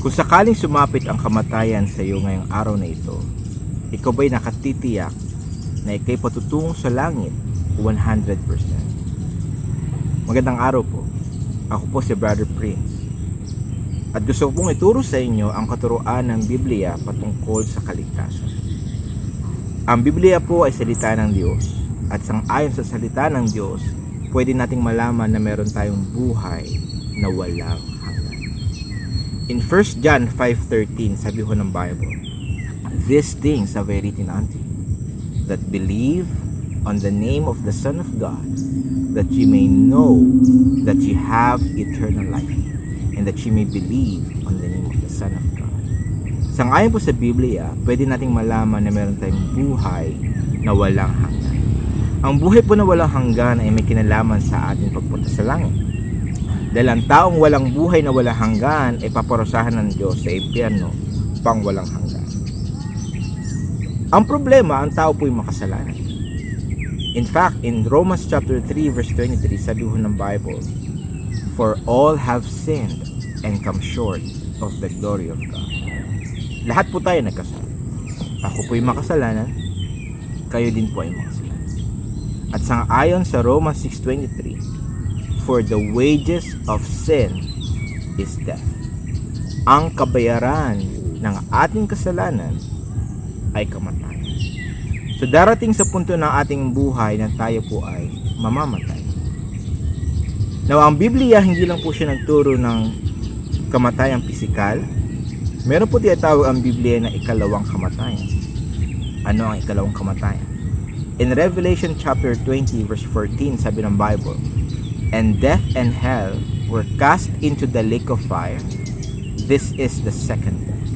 Kung sakaling sumapit ang kamatayan sa iyo ngayong araw na ito, ikaw ba'y nakatitiyak na ikay patutungo sa langit 100%? Magandang araw po. Ako po si Brother Prince. At gusto ko pong ituro sa inyo ang katuruan ng Biblia patungkol sa kaligtasan. Ang Biblia po ay salita ng Diyos. At sang-ayon sa salita ng Diyos, pwede nating malaman na meron tayong buhay na walang hanggan. In 1 John 5:13, sabi ho ng Bible, "These things have I written unto you, that believe on the name of the Son of God, that ye may know that ye have eternal life, and that ye may believe on the name of the Son of God." Sang-ayon po sa Biblia, pwede nating malaman na meron tayong buhay na walang hanggan. Ang buhay po na walang hanggan ay may kinalaman sa ating pagpunta sa langit. Dahil ang taong walang buhay na walang hanggan ay paparusahan ng Diyos sa impyerno pang walang hanggan. Ang problema, ang tao po ay makasalanan. In fact, in Romans chapter 3 verse 23, sabi ho ng Bible, "For all have sinned and come short of the glory of God." Lahat po tayo nagkasala. Ako po ay makasalanan, kayo din po ay makasalanan. At sang-ayon sa Romans 6:23, "For the wages of sin is death." Ang kabayaran ng ating kasalanan ay kamatayan. So darating sa punto ng ating buhay na tayo po ay mamamatay. Now, ang Biblia hindi lang po siya nagturo ng kamatayang pisikal. Meron po tinatawag ang Biblia na ikalawang kamatayan. Ano ang ikalawang kamatayan? In Revelation chapter 20 verse 14, sabi ng Bible, "And death and hell were cast into the lake of fire. This is the second death."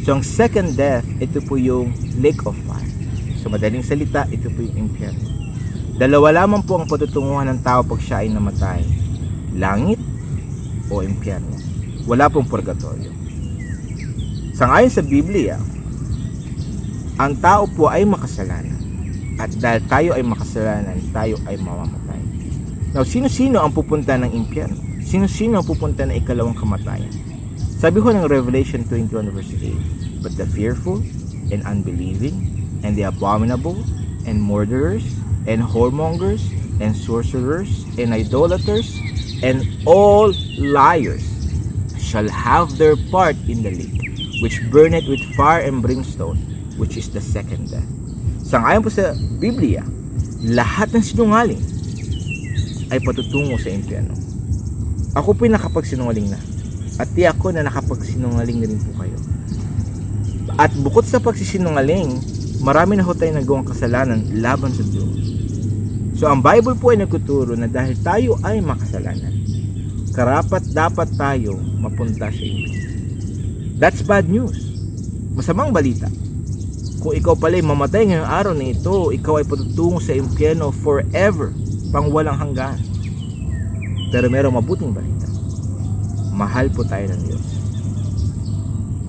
So ang second death, ito po yung lake of fire. So madaling salita, ito po yung impyerno. Dalawa lamang po ang patutunguhan ng tao pag siya ay namatay: langit o impyerno. Wala pong purgatorio. Sangayon sa Biblia, ang tao po ay makasalanan. At dahil tayo ay makasalanan, tayo ay mamamatay. Now, sino-sino ang pupunta ng impyerno? Sino-sino ang pupunta ng ikalawang kamatayan? Sabi ko ng Revelation 21 verse 8, "But the fearful and unbelieving, and the abominable, and murderers, and whoremongers, and sorcerers, and idolaters, and all liars shall have their part in the lake, which burneth with fire and brimstone, which is the second death." Sangayon po sa Biblia, lahat ng sinungaling ay patutungo sa impyerno. Ako po'y nakapagsinungaling na, at tiyak ko na nakapagsinungaling na rin po kayo. At bukod sa pagsisinungaling, marami na ho tayong nagawang kasalanan laban sa Diyos. So ang Bible po ay nagtuturo na dahil tayo ay makasalanan, karapat dapat tayo mapunta sa impyerno. That's bad news. Masamang balita. Kung ikaw pala ay mamatay ngayong araw na ito, ikaw ay patutungo sa impyerno forever, pang walang hanggan. Pero merong mabuting balita. Mahal po tayo ng Diyos.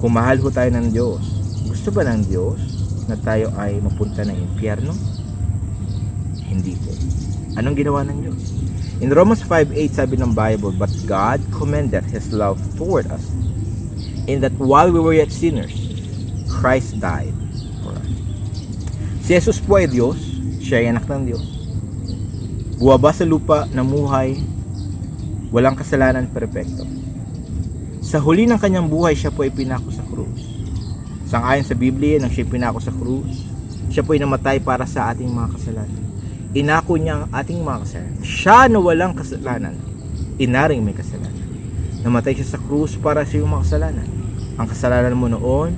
Kung mahal po tayo ng Diyos, gusto ba ng Diyos na tayo ay mapunta ng impyerno? Hindi po. Anong ginawa ng Diyos? In Romans 5:8, sabi ng Bible, "But God commended His love toward us, in that while we were yet sinners, Christ died for us." Si Jesus po ay Diyos, siya ay anak ng Diyos. Buwaba sa lupa, namuhay, walang kasalanan, perpekto. Sa huli ng kanyang buhay, siya po ay pinako sa krus. Sangayon sa Biblia, nang siya pinako sa krus, siya po ay namatay para sa ating mga kasalanan. Inako niya ang ating mga kasalanan. Siya na walang kasalanan, inaring may kasalanan. Namatay siya sa krus para sa iyong mga kasalanan. Ang kasalanan mo noon,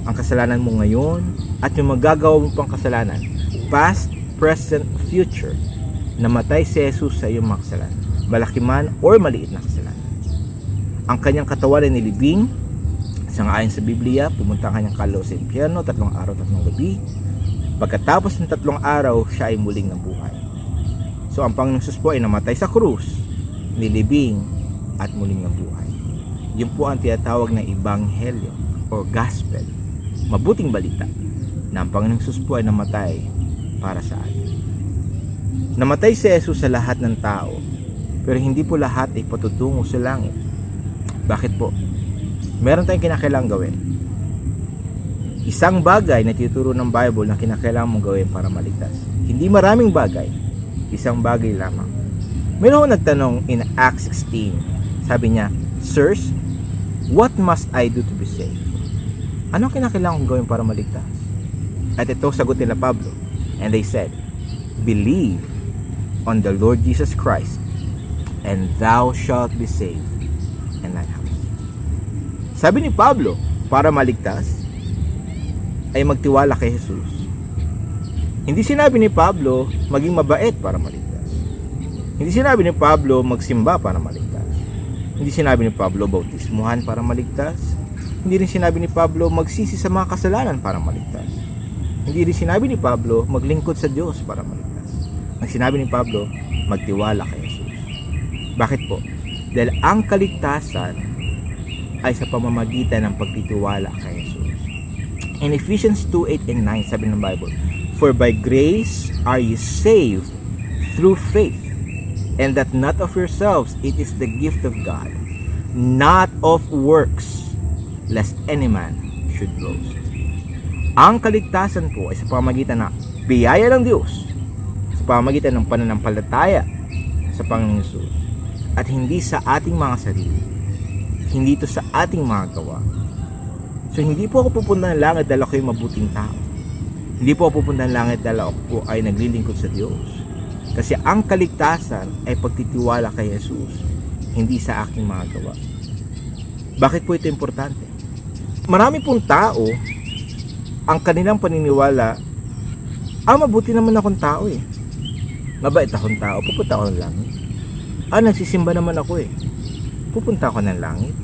ang kasalanan mo ngayon, at yung magagawa mo pang kasalanan, past, present, future. Namatay si Jesus sa iyong mga kasalanan, malaki man or maliit na kasalanan. Ang kanyang katawan ay nilibing. Sangayon sa Biblia, pumunta ang kanyang kaloob sa impyerno, 3 araw, 3 gabi. Pagkatapos ng 3 araw, siya ay muling nabuhay. So ang Panginoong Jesus po ay namatay sa krus, nilibing, at muling nabuhay. Yun po ang tinatawag na ebanghelyo o gospel, mabuting balita, na ang Panginoong Jesus po ay namatay para sa atin. Namatay si Jesus sa lahat ng tao, pero hindi po lahat ay patutungo sa langit. Bakit po? meron tayong kinakailangang gawin. Isang bagay na tinuturo ng Bible na kinakailangan mong gawin para maligtas. Hindi maraming bagay, isang bagay lamang. Meron nagtanong in Acts 16. Sabi niya, "Sirs, what must I do to be saved?" Ano kinakailangan kong gawin para maligtas? At ito sagot nila Pablo. And they said, "Believe on the Lord Jesus Christ, and thou shalt be saved and thine house." Sabi ni Pablo, para maligtas ay magtiwala kay Jesus. Hindi sinabi ni Pablo maging mabait para maligtas. Hindi sinabi ni Pablo magsimba para maligtas. Hindi sinabi ni Pablo bautismuhan para maligtas. Hindi rin sinabi ni Pablo magsisi sa mga kasalanan para maligtas. Hindi rin sinabi ni Pablo maglingkod sa Diyos para maligtas. Ang sinabi ni Pablo, magtiwala kay Jesus. Bakit po? Dahil ang kaligtasan ay sa pamamagitan ng pagtitiwala kay Jesus. In Ephesians 2:8 and 9, sabi ng Bible, "For by grace are you saved through faith, and that not of yourselves, it is the gift of God, not of works, lest any man should boast." Ang kaligtasan po ay sa pamamagitan ng biyaya ng Diyos, sa pamamagitan ng pananampalataya sa Panginoong Hesus, at hindi sa ating mga sarili, hindi ito sa ating mga gawa. So hindi po ako pupunta ng langit dahil ako'y mabuting tao. Hindi po ako pupunta ng langit dahil ako po ay naglilingkod sa Diyos. Kasi ang kaligtasan ay pagtitiwala kay Jesus, hindi sa aking mga gawa. Bakit po ito importante? Marami pong tao, ang kanilang paniniwala, mabuti naman akong tao eh. Mabait akong tao, pupunta ako ng langit. Nagsisimba naman ako eh. Pupunta ako ng langit.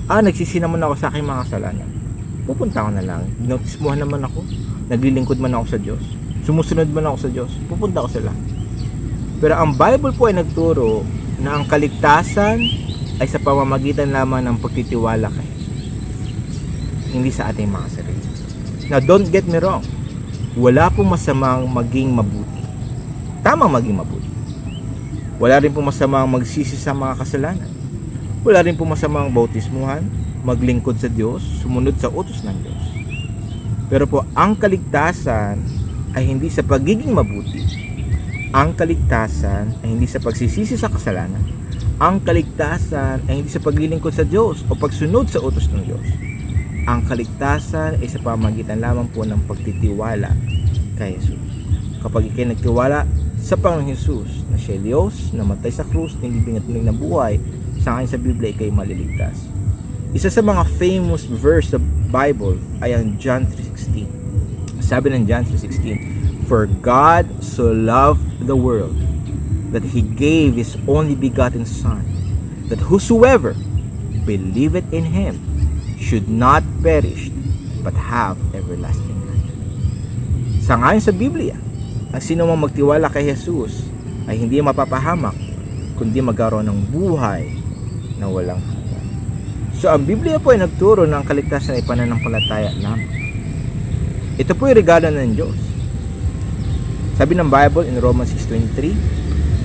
Nagsisi naman ako sa aking mga kasalanan. Pupunta ako ng langit. Binautismuhan naman ako. Naglilingkod man ako sa Diyos. Sumusunod man ako sa Diyos. Pupunta ako sa langit. Pero ang Bible po ay nagturo na ang kaligtasan ay sa pamamagitan lamang ng pagtitiwala kay Jesus. Hindi sa ating mga sarili. Now, don't get me wrong. Wala pong masamang maging mabuti. Tamang maging mabuti. Wala rin pong masamang magsisi sa mga kasalanan. Wala rin pong masamang bautismuhan, maglingkod sa Diyos, sumunod sa utos ng Diyos. Pero po, ang kaligtasan ay hindi sa pagiging mabuti. Ang kaligtasan ay hindi sa pagsisisi sa kasalanan. Ang kaligtasan ay hindi sa paglilingkod sa Diyos o pagsunod sa utos ng Diyos. Ang kaligtasan ay sa pamamagitan lamang po ng pagtitiwala kay Jesus. Kapag ikay nagtiwala sa Panginoong Jesus na siya Diyos, namatay sa krus, nilibing at muling nabuhay, sa akin sa Biblia ikay maliligtas. Isa sa mga famous verse sa Bible ay ang John 3:16. Sabi ng John 3:16, "For God so loved the world that He gave His only begotten Son, that whosoever believeth in Him should not perish, but have everlasting life." Sangayon sa Biblia, ang sino mang magtiwala kay Jesus ay hindi mapapahamak, kundi magkaroon ng buhay na walang hanggan. So ang Biblia po ay nagturo na ang kaligtasan ay pananampalataya lamang. Ito po ay regalo ng Diyos. Sabi ng Bible in Romans 6:23,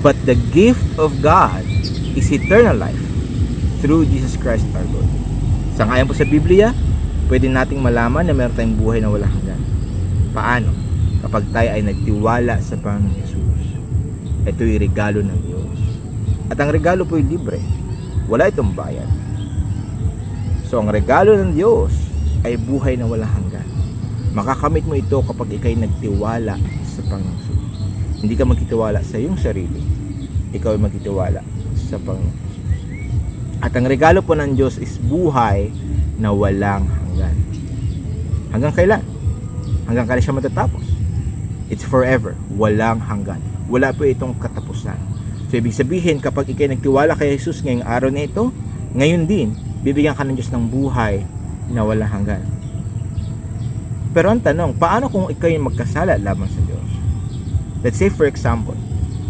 "But the gift of God is eternal life through Jesus Christ our Lord." Sangayon po sa Biblia, pwede nating malaman na meron tayong buhay na walang hanggan. Paano? Kapag tayo ay nagtiwala sa Panginoong Jesus. Ito ay regalo ng Diyos. At ang regalo po ay libre. Wala itong bayad. So ang regalo ng Diyos ay buhay na walang hanggan. Makakamit mo ito kapag ikay nagtiwala sa Panginoong Jesus. Hindi ka magtitiwala sa iyong sarili. Ikaw ay magtitiwala sa Panginoong Jesus. At ang regalo po ng Diyos is buhay na walang hanggan. Hanggang kailan? Hanggang kailan siya matatapos? It's forever. Walang hanggan. Wala po itong katapusan. So ibig sabihin, kapag ikay nagtiwala kay Jesus ngayong araw na ito, ngayon din, bibigyan ka ng Diyos ng buhay na walang hanggan. Pero ang tanong, paano kung ikay magkasala laban sa Diyos? Let's say for example,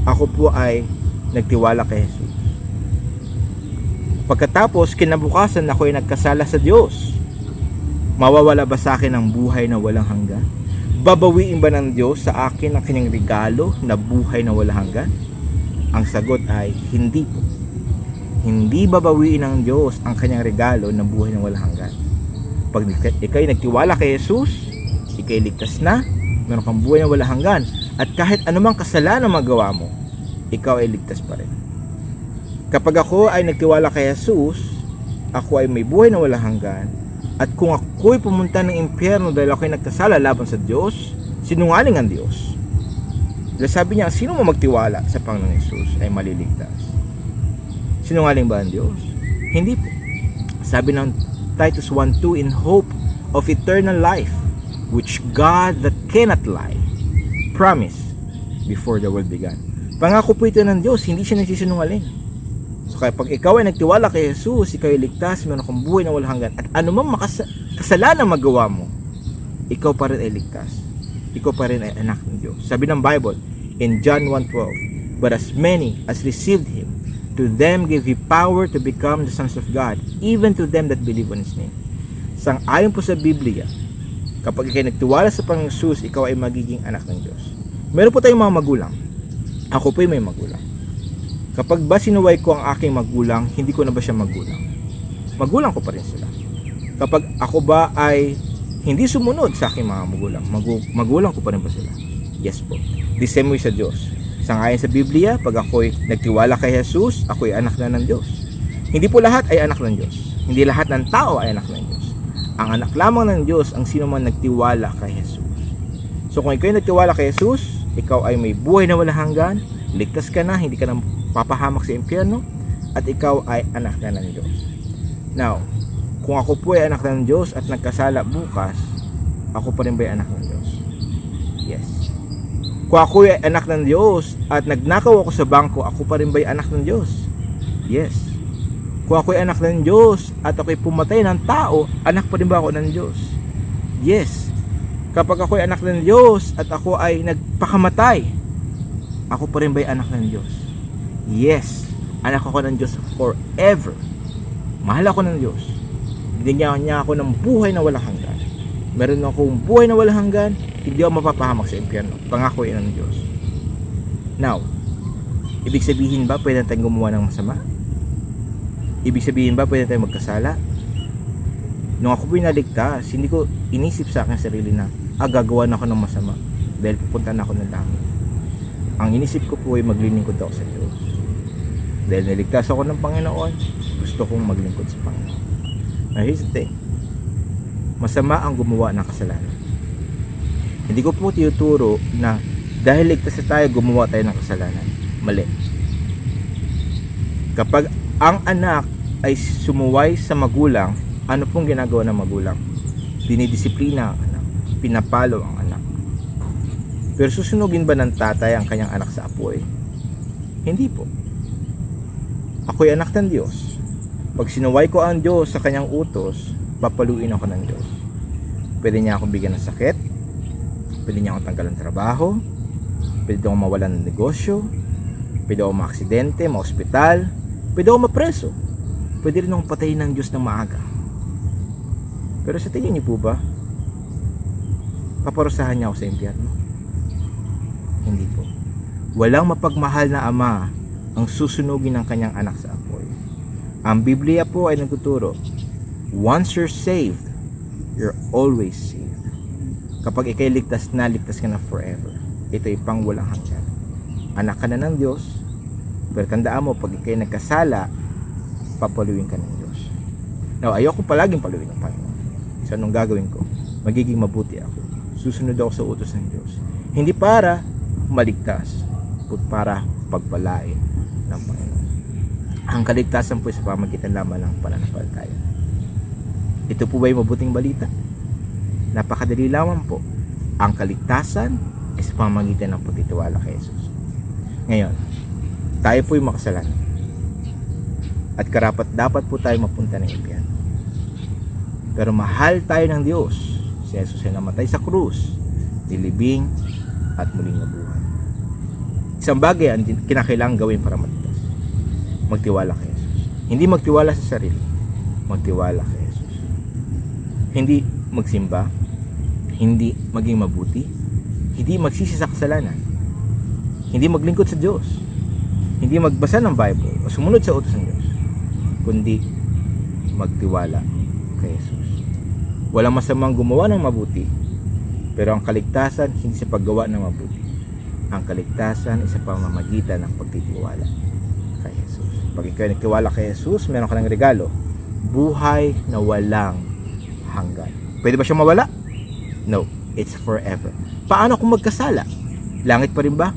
ako po ay nagtiwala kay Jesus. Pagkatapos, kinabukasan ako ay nagkasala sa Diyos. Mawawala ba sa akin ang buhay na walang hanggan? Babawiin ba ng Diyos sa akin ang kanyang regalo na buhay na walang hanggan? Ang sagot ay hindi po. hindi babawiin ng Diyos ang kanyang regalo ng buhay na walang hanggan. Pag ikay nagtiwala kay Jesus, ikay ligtas na, meron kang buhay na walang hanggan. At kahit anumang kasalanan magawa mo, ikaw ay ligtas pa rin. Kapag ako ay nagtiwala kay Jesus, ako ay may buhay na walang hanggan. At kung ako'y pumunta ng impyerno dahil ako'y nagkasala laban sa Diyos, sinungaling ang Diyos. Dahil sabi niya, sino mo magtiwala sa Panginoong Jesus ay maliligtas. Sinungaling ba ang Diyos? Hindi po. Sabi ng Titus 1:2, in hope of eternal life, which God that cannot lie promised before the world began. Pangako po ito ng Diyos, hindi siya nagsisinungaling. So kaya pag ikaw ay nagtiwala kay Jesus, ikaw ay ligtas, meron kang buhay na walang hanggan, at anumang kasalanan magawa mo, ikaw pa rin ay ligtas. Ikaw pa rin ay anak ng Diyos. Sabi ng Bible in John 1:12, but as many as received Him, to them gave He power to become the sons of God, even to them that believe on His name. Sang-ayon po sa Biblia, kapag ikaw nagtiwala sa Panginoong Jesus, ikaw ay magiging anak ng Diyos. Meron po tayong mga magulang. Ako po ay may magulang. Kapag ba sinuway ko ang aking magulang, hindi ko na ba siya magulang? Magulang ko pa rin sila. Kapag ako ba ay hindi sumunod sa aking mga magulang, magulang ko pa rin ba sila? Yes po. The same way sa Diyos. Sangayon sa Biblia, pag ako'y nagtiwala kay Jesus, ako'y anak na ng Diyos. Hindi po lahat ay anak ng Diyos. Hindi lahat ng tao ay anak ng Diyos. Ang anak lamang ng Diyos ang sino man nagtiwala kay Jesus. So kung ikaw ay nagtiwala kay Jesus, ikaw ay may buhay na walang hanggan, ligtas ka na, hindi ka na papahamak sa impyerno, at ikaw ay anak na ng Diyos. Now, kung ako po ay anak ng Diyos at nagkasala bukas, ako pa rin ba ay anak ng Diyos? Yes. Kung ako ay anak ng Diyos at nagnakaw ako sa bangko, ako pa rin ba ay anak ng Diyos? Yes. Kung ako ay anak ng Diyos at ako'y pumatay ng tao, anak pa rin ba ako ng Diyos? Yes. Kapag ako ay anak ng Diyos at ako ay nagpakamatay, ako pa rin ba ay anak ng Diyos? Yes. Anak ako ng Diyos forever. Mahal ako ng Diyos. Binigyan niya ako ng buhay na walang hanggan. Meron akong buhay na walang hanggan, hindi ako mapapahamak sa impyerno. Pangako yan ng Diyos. Now, ibig sabihin ba pwede tayong gumawa ng masama? Ibig sabihin ba pwede tayong magkasala? Nung ako pinaligtas, hindi ko inisip sa akin sarili na gagawa na ako ng masama dahil pupunta na ako ng langit. Ang inisip ko po ay maglilingkod ako sa Diyos. Dahil niligtas ako ng Panginoon, gusto kong maglingkod sa Panginoon. Now here's the thing, masama ang gumawa ng kasalanan. Hindi ko po tinuturo na dahil ligtas na tayo, gumawa tayo ng kasalanan. Mali. Kapag ang anak ay sumuway sa magulang, ano pong ginagawa ng magulang? Dinidisiplina ang anak, pinapalo ang anak. Pero susunugin ba ng tatay ang kanyang anak sa apoy? Hindi po. Ako'y anak ng Diyos. Pag sinuway ko ang Diyos sa kanyang utos, papaluin ako ng Diyos. Pwede niya akong bigyan ng sakit, pwede niya akong tanggalan ng trabaho, pwede akong mawalan ng negosyo, pwede akong maaksidente, ma-ospital, pwede akong mapreso, pwede rin akong patayin ng Diyos ng maaga. Pero sa tingin niyo po ba, paparusahan niya ako sa impyerno? Hindi po. Walang mapagmahal na ama ang susunugin ng kanyang anak sa apoy. Ang Biblia po ay nagtuturo, once you're saved, you're always saved. Kapag ikay ligtas ka na forever. Ito ay pang walang hanggan. Anak ka na ng Diyos, pero tandaan mo, pag ikay nagkasala, papaluin ka ng Diyos. Now, ayoko palaging paluin ng Panginoon. So, anong gagawin ko? Magiging mabuti ako. Susunod ako sa utos ng Diyos. Hindi para maligtas, kundi para pagpalain ng Panginoon. Ang kaligtasan po sa pamagitan lamang ng pananampalataya. Ito po ba yung mabuting balita? Napakadali lamang po. Ang kaligtasan ay sa pamagitan ng pagtitiwala kay Jesus. Ngayon, tayo po yung makasalanan. At karapat dapat po tayo mapunta ng impyerno. Pero mahal tayo ng Diyos. Si Jesus ay namatay sa krus, nilibing, at muling nabuhay. Isang bagay ang kinakailangan gawin para maligtas. Magtiwala kay Jesus. Hindi magtiwala sa sarili. Magtiwala kay Jesus. Hindi magsimba. Hindi maging mabuti. Hindi magsisi sa kasalanan. Hindi maglingkod sa Diyos. Hindi magbasa ng Bible o sumunod sa utos ng Diyos. kundi magtiwala kay Jesus. Walang masamang gumawa ng mabuti, pero ang kaligtasan hindi sa paggawa ng mabuti. Ang kaligtasan ay sa pamamagitan ng pagtitiwala kay Jesus. Pag ikaw ay nagtiwala kay Jesus, meron ka ng regalo, buhay na walang hanggan. Pwede ba siya mawala? No, it's forever. Paano kung magkasala? Langit pa rin ba?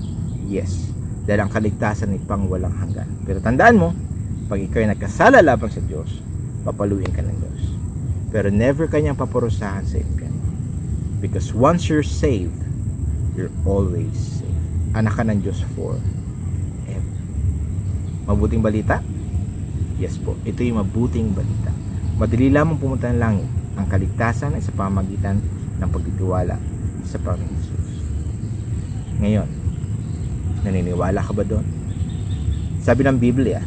Yes, dahil ang kaligtasan ay pang walang hanggan. Pero tandaan mo, pag ikaw ay nagkasala laban sa Diyos, papaluin ka ng Diyos. Pero never kanyang paparusahan sa impyerno. Because once you're saved, you're always saved. Anak ka ng Diyos forever. Mabuting balita? Yes po, ito yung mabuting balita. Madali lamang pumunta ng langit. Ang kaligtasan ay sa pamamagitan ng pagtitiwala sa Panginoon Jesus. Ngayon, naniniwala ka ba doon? Sabi ng Biblia,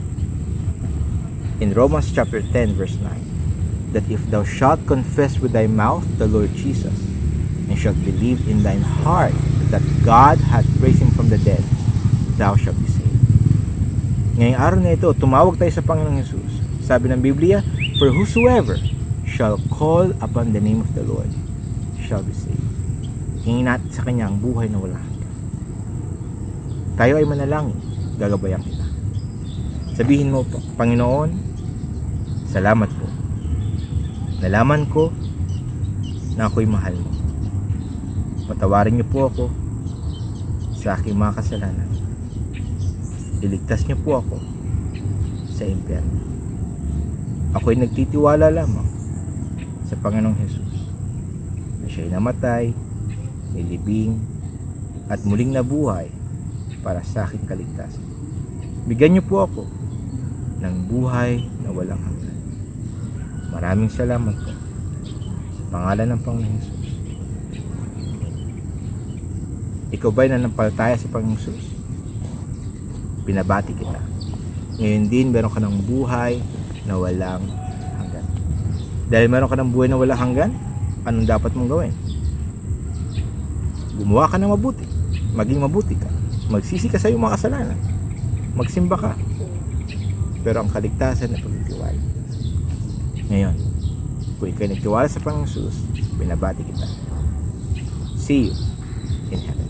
in Romans chapter 10 verse 9, that if thou shalt confess with thy mouth the Lord Jesus, and shalt believe in thine heart that God hath raised him from the dead, thou shalt be saved. Ngayong araw na ito, tumawag tayo sa Panginoong Jesus. Sabi ng Biblia, for whosoever shall call upon the name of the Lord shall be saved. Hingin natin sa Kanya ang buhay na walang hanggan. Tayo ay manalangin, gagabayan kita. Sabihin mo po, Panginoon, salamat po. Nalaman ko na ako'y mahal mo. Patawarin niyo po ako sa aking mga kasalanan. Iligtas niyo po ako sa impyerno. Ako'y nagtitiwala lamang sa Panginoong Jesus na siya'y namatay, nilibing, at muling nabuhay para sa aking kaligtasan. Bigyan niyo po ako ng buhay na walang hanggan. Maraming salamat po sa pangalan ng Panginoong Jesus. Ikaw ba'y nanampalataya sa Panginoong Jesus? Binabati kita. Ngayon din, meron ka ng buhay na walang hanggan. Dahil meron ka ng buhay na walang hanggan, anong dapat mong gawin? Gumawa ka ng mabuti. Maging mabuti ka. Magsisi ka sa iyong mga kasalanan. Magsimba ka. Pero ang kaligtasan ay pagtitiwala. Ngayon, kung ikaw nagtiwala sa Panginoong Jesus, binabati kita. See you in heaven.